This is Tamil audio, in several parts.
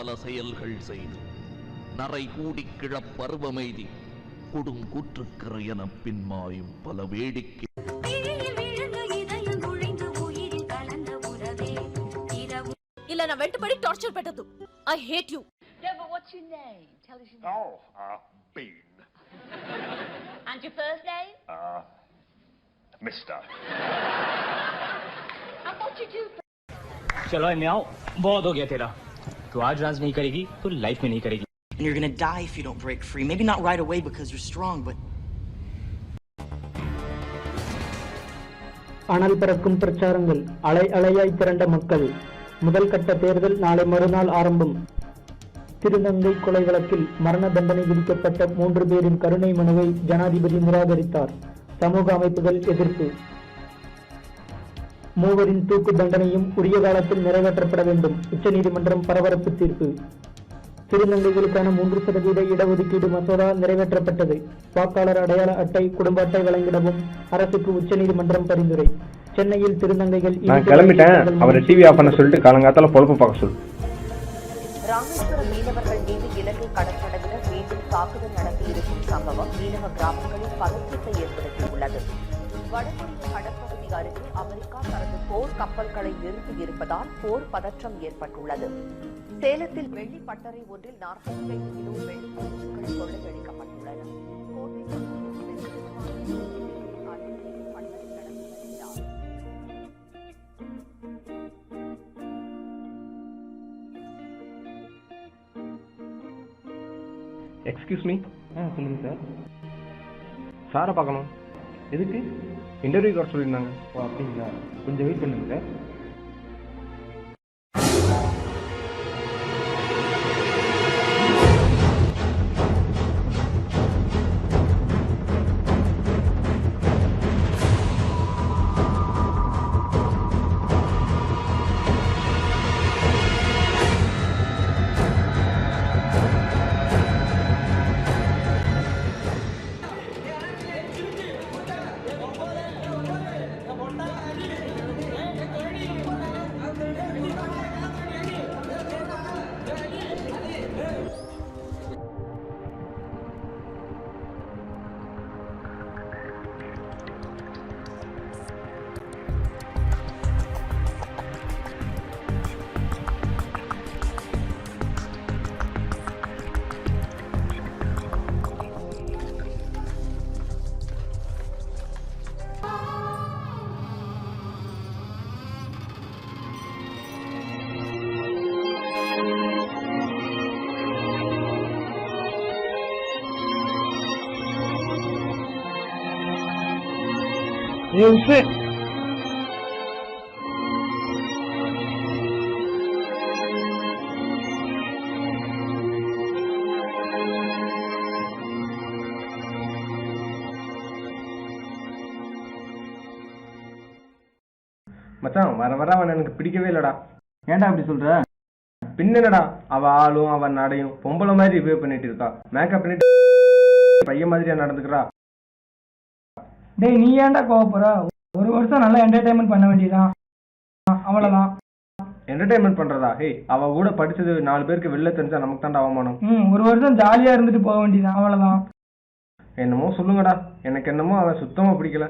பல செயல்கள் செய்து நரை கூடி கிழப்பருவமெய்தி கொடுங்கூற்றுக்கிற என பின்மாயும் பல வேடிக்கை. இல்ல நான் வெட்டுப்படி torture பெட்டது. I hate you. Yeah, but what's your name? Tell us your name. Oh, Bean. And your first name? Mister. And what you do? चलो म्याओ बहुत हो गया तेरा. तू आज राज नहीं करेगी तो लाइफ में नहीं करेगी. And you're gonna die if you don't break free. Maybe not right away because you're strong, but அனல் பறக்கும் பிரச்சாரங்கள், அலை அலையாய் திரண்ட மக்கள். முதல் கட்ட தேர்தல் நாளை மறுநாள் ஆரம்பம். திருநங்கை கொலை வழக்கில் மரண தண்டனை விதிக்கப்பட்ட 3 பேரின் கருணை மனுவை ஜனாதிபதி நிராகரித்தார். சமூக அமைப்புகள் எதிர்ப்பு. மூவரின் தூக்கு தண்டனையும் உரிய காலத்தில் நிறைவேற்றப்பட வேண்டும். உச்சநீதிமன்றம் பரபரப்பு தீர்ப்பு. திருநங்கைகளுக்கான 3% இடஒதுக்கீடு மசோதா நிறைவேற்றப்பட்டது. வாக்காளர் அடையாள அட்டை, குடும்ப அட்டை வழங்கிடவும் அரசுக்கு உச்சநீதிமன்றம் பரிந்துரை. சென்னையில் திருநங்கைகள் கிளம்பிட்டேன். அவரை டிவி ஆஃப் பண்ண சொல்லிட்டு காலங்காத்தால பொழப்பு பார்க்க சொல்லு. ராமேஸ்வரம் மீனவர்கள் மீது இலங்கை கடற்படையினர் மீண்டும் தாக்குதல் நடத்தியிருக்கும் சம்பவம் மீனவ கிராமங்களில் பதற்றத்தை ஏற்படுத்தியுள்ளது. வடகொரிய கடற்பகுதி அருகே அமெரிக்கா தனது போர் கப்பல்களை நிறுத்தியிருப்பதால் போர் பதற்றம் ஏற்பட்டுள்ளது. சேலத்தில் வெள்ளி பட்டறை ஒன்றில் 45 கிலோ வெள்ளி பொருட்கள் கொள்ளையடிக்கப்பட்டுள்ளன. Excuse me. சொல்லுங்க சார். சாரை பார்க்கணும். எதுக்கு? இன்டர்வியூ வர சொல்லியிருந்தாங்க. ஓ அப்படிங்களா, கொஞ்சம் வெயிட் பண்ணுங்க சார். மச்சான் வர வர அவன் எனக்கு பிடிக்கவே இல்லடா. ஏன்டா அப்படி சொல்ற? பின்னடா அவ ஆளும் அவன் நடையும் பொம்பளை மாதிரி ரிவ்யூ பண்ணிட்டு இருக்கா. மேக்கப் பண்ணிட்டு பையன் மாதிரியா நடந்துக்கிறா. டேய் நீ ஏன்டா கோவப்படுற? ஒரு வருஷம் நல்லா என்டர்டைன்மெண்ட் பண்ண வேண்டியதான், அவ்வளவுதான். என்டர்டைன்மெண்ட் பண்றதா? ஹேய், அவ கூட படிச்சது 4 பேருக்கு வெளில தெரிஞ்சா நமக்கு தான்டா அவமானம். ஒரு வருஷம் ஜாலியா இருந்துட்டு போக வேண்டியதான், அவ்வளவுதான். என்னமோ சொல்லுங்கடா, எனக்கு என்னமோ அவன் சுத்தமா பிடிக்கல.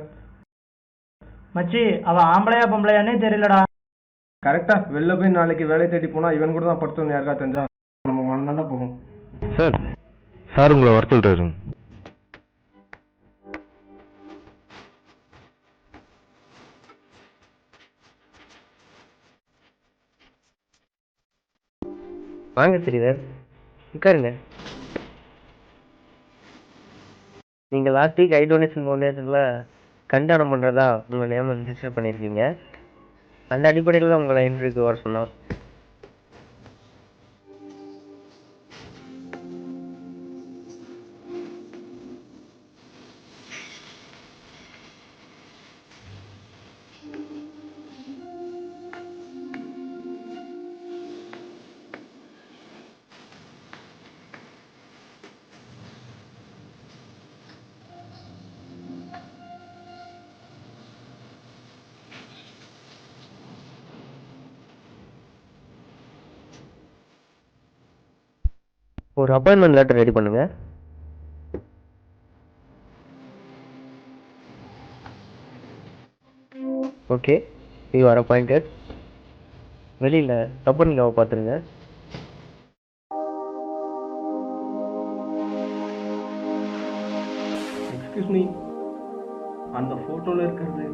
மச்சி அவ ஆம்பளையா பொம்பளையானே தெரியலடா. கரெக்டா வெளில போய் நாளைக்கு வேலை தேடி போனா இவன் கூட தான் படுத்தோன்னு யாருக்கா தெரிஞ்சா நம்ம மனம் தான் போகும். சார் சார் உங்களை வர சொல்றாரு. வாங்க ஸ்ரீதர், உட்காருங்க. நீங்கள் லாஸ்ட் வீக் ஐ டொனேஷன் ஃபவுண்டேஷனில் கண்தானம் பண்ணுறதா உங்கள் நேம் ரிஜிஸ்டர் பண்ணியிருக்கீங்க. அந்த அடிப்படையில் தான் உங்களை இன்டர்வியூக்கு வர சொன்னோம். ஒரு அப்பாயின்மெண்ட் லெட்டர் ரெடி பண்ணுங்க. Okay, you are appointed. வெளியில் கம்பெனிக்காவை பார்த்துருங்க. எக்ஸ்கியூஸ் மீ, அந்த ஃபோட்டோவில் இருக்கிறது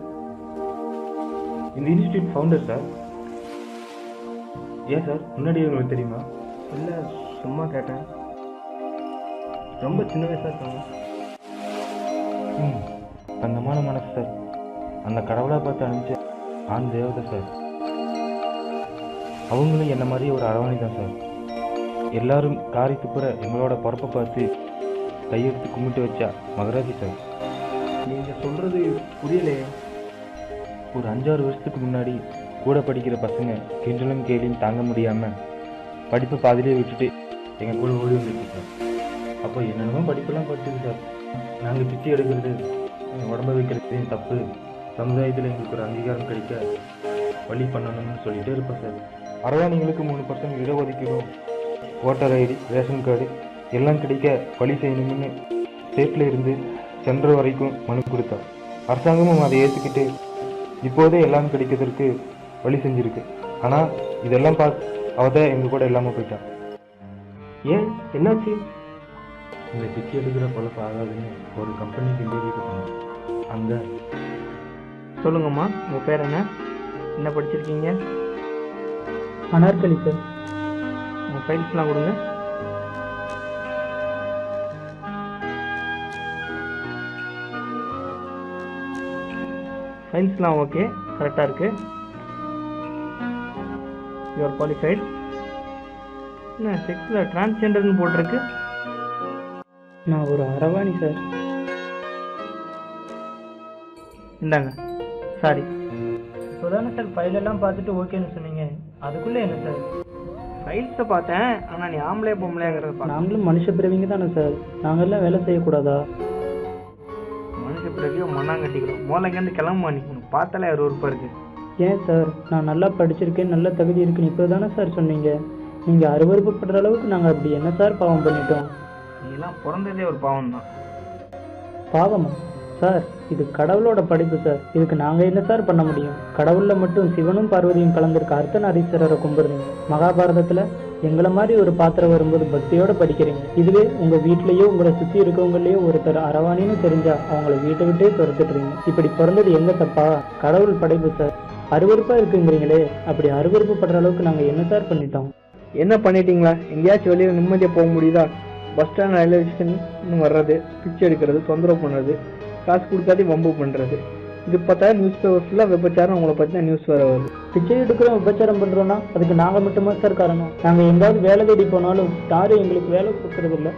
இந்த இன்ஸ்டியூட் ஃபவுண்டர் சார். ஏன் சார், முன்னாடி உங்களுக்கு தெரியுமா? இல்லை, சும்மா கேட்டேன். ரொம்ப சின்ன வயசாக இருக்காங்க. தங்கமான மனசு சார். அந்த கடவுளாக பார்த்து அனுப்பிச்சு ஆண் தேவதை சார். அவங்களும் என்ன மாதிரி ஒரு அரவாணி தான் சார். எல்லாரும் காரி துப்புற எங்களோட பொறப்பை பார்த்து கையெடுத்து கும்பிட்டு வச்சா மகராஜி சார். நீங்கள் சொல்கிறது புரியலையே. ஒரு 5-6 வருஷத்துக்கு முன்னாடி கூட படிக்கிற பசங்க கிண்டலும் கேலியும் தாங்க முடியாமல் படிப்பை பாதிலே விட்டுட்டு எங்கள் கூட ஓடி வந்துருக்கு சார். அப்போ என்னென்னமோ படிப்பெல்லாம் படிச்சது சார். நாங்கள் பிச்சை எடுக்கிறது, உடம்ப வைக்கிறதையும் தப்பு, சமுதாயத்தில் எங்களுக்கு ஒரு அங்கீகாரம் கிடைக்க வழி பண்ணணும்னு சொல்லிகிட்டே இருப்போம் சார். அரவாணிகளுக்கு 3% இடஒதுக்கீடும், ஓட்டர் ஐடி, ரேஷன் கார்டு எல்லாம் கிடைக்க வழி செய்யணும்னு ஸ்டேட்டில் இருந்து சென்ட்ரல் வரைக்கும் மனு கொடுத்தார். அரசாங்கமும் அதை ஏற்றுக்கிட்டு இப்போதே எல்லாம் கிடைக்கிறதுக்கு வழி செஞ்சுருக்கு. ஆனால் இதெல்லாம் அவதான் எங்கள் கூட இல்லாமல் போயிட்டான். ஏன், என்னாச்சு? இந்த பிச்சை எடுக்கிற பொழப்பு ஆகாதுன்னு ஒரு கம்பெனிக்கு இன்டர்வியூக்கு போனோம். அங்கே சொல்லுங்கம்மா, உங்கள் பேர் என்ன படிச்சிருக்கீங்க? அனார்கலி சார். உங்கள் ஃபைல்ஸ்லாம் கொடுங்க. ஃபைல்ஸ்லாம் ஓகே, கரெக்டாக இருக்குது. You are qualified. என்ன செக்ஸில் டிரான்ஸ்ஜெண்டர்னு போட்டிருக்கு? நான் ஒரு அரவாணி சார். இந்தாங்க. சாரி. இப்போதானே சார் ஃபைலெல்லாம் பார்த்துட்டு ஓகேன்னு சொன்னீங்க, அதுக்குள்ளே என்ன சார்? ஃபைல்ஸை பார்த்தேன், ஆனால் நீ ஆம்பளை பொம்பளைங்கிறத. நாங்களும் மனுஷ பிறவிங்க தானே சார், நாங்கள்லாம் வேலை செய்யக்கூடாதா? மனுஷ பிறவியோ மண்ணாங்கட்டிக்கிறோம். மோலைங்கேருந்து கிளம்ப நிற்கணும், பார்த்தாலே அருவருப்பாக இருக்குது. ஏன் சார், நான் நல்லா படிச்சிருக்கேன், நல்ல தகுதி இருக்குன்னு இப்போ தானே சார் சொன்னீங்க. நீங்கள் அருவருப்புப்படுற அளவுக்கு நாங்கள் அப்படி என்ன சார் பாவம் பண்ணிட்டோம்? நீங்களாம் பிறந்ததே ஒரு பாவம் தான். பாவமா சார்? இது கடவுளோட படைப்பு சார், இதுக்கு நாங்கள் என்ன சார் பண்ண முடியும்? கடவுளில் மட்டும் சிவனும் பார்வதியும் கலந்திருக்க அர்த்தநாரீஸ்வரரை கும்பிடுறீங்க. மகாபாரதத்தில் எங்களை மாதிரி ஒரு பாத்திரம் வரும்போது பக்தியோட படிக்கிறீங்க. இதுவே உங்கள் வீட்லேயோ உங்களை சுற்றி இருக்கவங்களையோ ஒருத்தர் அரவாணின்னு தெரிஞ்சா அவங்கள வீட்டை விட்டே துரத்துட்டுறீங்க. இப்படி பிறந்தது எங்க தப்பா? கடவுள் படைப்பு சார். அருவருப்பாக இருக்குங்கிறீங்களே, அப்படி அருவருப்பு படுற அளவுக்கு நாங்கள் என்ன சார் பண்ணிட்டோம்? என்ன பண்ணிட்டீங்களா? எங்கேயாச்சும் வெளியில் நிம்மதியாக போக முடியுதா? பஸ் ஸ்டாண்ட், ரயில்வே ஸ்டேஷன் வர்றது, பிச்சை எடுக்கிறது, தொந்தரவு பண்ணுறது, காசு கொடுக்காதே வம்பு பண்ணுறது, இது பார்த்தா நியூஸ் பேப்பர் ஃபுல்லாக விபச்சாரம் உங்களை பற்றி தான் நியூஸ் வர வருது. பிச்சை எடுக்கிறோம், விபச்சாரம் பண்ணுறோன்னா அதுக்கு நாங்கள் மட்டுமா சார் காரணம்? நாங்கள் எங்கேயாவது வேலை தேடி போனாலும் யாரும் எங்களுக்கு வேலை கொடுக்கறது இல்லை.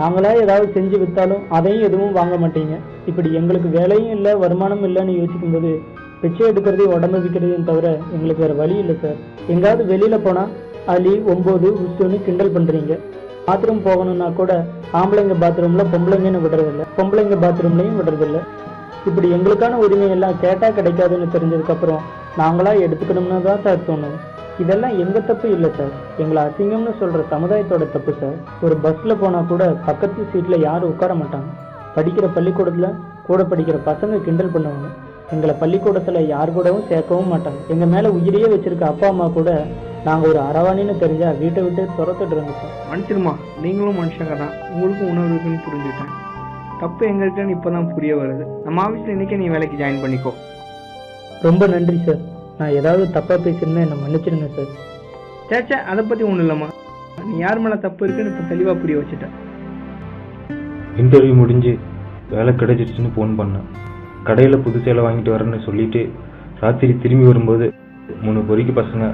நாங்களா ஏதாவது செஞ்சு விற்றாலும் அதையும் எதுவும் வாங்க மாட்டீங்க. இப்படி எங்களுக்கு வேலையும் இல்லை, வருமானம் இல்லைன்னு யோசிக்கும்போது பிச்சை எடுக்கிறதையும் உடம்பு விற்கிறதையும் தவிர எங்களுக்கு வேறு வழி இல்லை சார். எங்காவது வெளியில் போனால் அலி 9 உஸ்துன்னு கிண்டல் பண்ணுறீங்க. பாத்ரூம் போகணும்னா கூட ஆம்பளைங்க பாத்ரூமில் பொம்பளைங்கன்னு விடுறதில்ல, பொம்பளைங்க பாத்ரூம்லையும் விடுறதில்ல. இப்படி எங்களுக்கான உரிமையெல்லாம் கேட்டால் கிடைக்காதுன்னு தெரிஞ்சதுக்கப்புறம் நாங்களாக எடுத்துக்கணும்னு தான் சார் தோணும். இதெல்லாம் எங்கள் தப்பு இல்லை சார், எங்களை அசிங்கம்னு சொல்கிற சமுதாயத்தோட தப்பு சார். ஒரு பஸ்ஸில் போனால் கூட பக்கத்து சீட்டில் யாரும் உட்கார மாட்டாங்க. படிக்கிற பள்ளிக்கூடத்தில் கூட படிக்கிற பசங்க கிண்டல் பண்ணுவாங்க. எங்களை பள்ளிக்கூடத்தில் யார் கூடவும் சேர்க்கவும் மாட்டாங்க. எங்கள் மேலே உயிரையே வச்சுருக்க அப்பா அம்மா கூட நாங்கள் ஒரு அரவாணின்னு தெரிஞ்சால் வீட்டை விட்டு துரத்துட்டுருங்க சார். மன்னிச்சிருமா, நீங்களும் மனுஷங்க தான், உங்களுக்கும் உணர்வு இருக்குன்னு புரிஞ்சுட்டேன். தப்பு எங்கள்கிட்டன்னு இப்போ தான் புரிய வருது. நம்ம ஆஃபீஸில் இன்றைக்கே நீ வேலைக்கு ஜாயின் பண்ணிக்கோ. ரொம்ப நன்றி சார். நான் ஏதாவது தப்பாக பேசியிருந்தேன் என்னை மன்னிச்சிருங்க சார். சேச்சா, அதை பற்றி ஒன்றும் இல்லைம்மா. நீ யார் மேலே தப்பு இருக்குன்னு இப்போ தெளிவாக புரிய வச்சுட்டேன். இன்டர்வியூ முடிஞ்சு வேலை கிடைச்சிருச்சுன்னு ஃபோன் பண்ணேன். கடையில் புது சேலை வாங்கிட்டு வரேன்னு சொல்லிட்டு ராத்திரி திரும்பி வரும்போது 3 பொறிக்கு பசங்க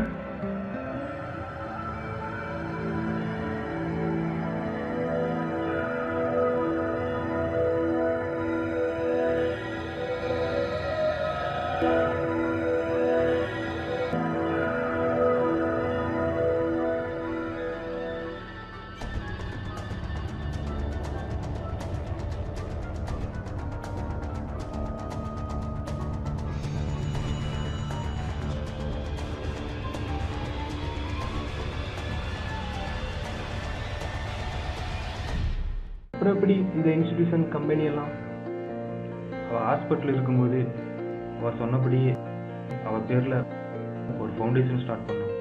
அப்புறம் எப்படி இந்த இன்ஸ்டிடியூஷன் கம்பெனி எல்லாம்? அவள் ஹாஸ்பிட்டல் இருக்கும்போது அவள் சொன்னபடியே அவள் பேரில் ஒரு ஃபவுண்டேஷன் ஸ்டார்ட் பண்ணோம்.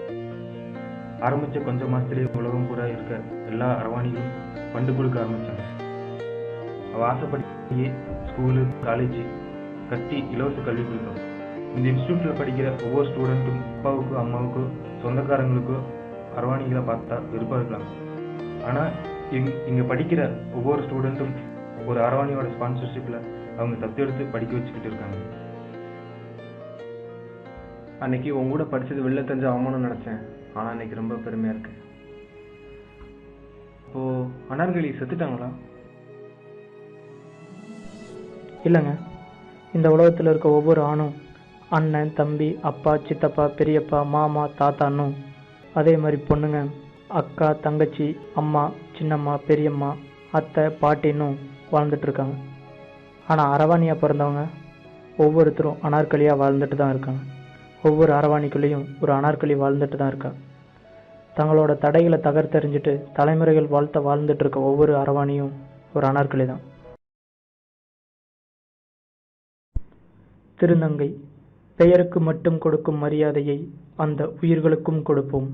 ஆரம்பித்த கொஞ்சம் மாதத்துலேயே உலகம் பூரா இருக்க எல்லா அரவாணிகளும் ஃபண்டு கொடுக்க ஆரம்பித்தாங்க. அவள் ஆசைப்படியே ஸ்கூலு காலேஜு கட்டி இலவச கல்வி கொடுத்தோம். இந்த இன்ஸ்டியூட்டில் படிக்கிற ஒவ்வொரு ஸ்டூடெண்ட்டும் அப்பாவுக்கோ அம்மாவுக்கோ சொந்தக்காரங்களுக்கோ அரவாணிகளை பார்த்தா விருப்பம் இருக்கலாம். ஆனால் இங்கே படிக்கிற ஒவ்வொரு ஸ்டூடெண்ட்டும் ஒரு அரவாணியோட ஸ்பான்சர்ஷிப்பில் அவங்க தத்தெடுத்து படிக்க வச்சுக்கிட்டு இருக்காங்க. அன்னைக்கு உங்க கூட படித்தது வெளில தெரிஞ்ச அவமானம் நினச்சேன். ஆனால் அன்னைக்கு ரொம்ப பெருமையாக இருக்கு. இப்போது அனார்கலி செத்துட்டாங்களா? இல்லைங்க, இந்த உலகத்தில் இருக்க ஒவ்வொரு ஆணும் அண்ணன், தம்பி, அப்பா, சித்தப்பா, பெரியப்பா, மாமா, தாத்தான்னும், அதே மாதிரி பொண்ணுங்க அக்கா, தங்கச்சி, அம்மா, சின்னம்மா, பெரியம்மா, அத்தை, பாட்டின்னும் வாழ்ந்துட்டுருக்காங்க. ஆனால் அரவாணியாக பிறந்தவங்க ஒவ்வொருத்தரும் அனார்கலியாக வாழ்ந்துட்டு தான் இருக்காங்க. ஒவ்வொரு அரவாணிக்குள்ளேயும் ஒரு அனார்கலி வாழ்ந்துட்டு தான் இருக்கா. தங்களோட தடைகளை தகர்த்தெறிஞ்சிட்டு தலைமுறைகள் வாழ்ந்துட்டு இருக்க ஒவ்வொரு அரவாணியும் ஒரு அனார்கலி தான். திருநங்கை பெயருக்கு மட்டும் கொடுக்கும் மரியாதையை அந்த உயிர்களுக்கும் கொடுப்போம்.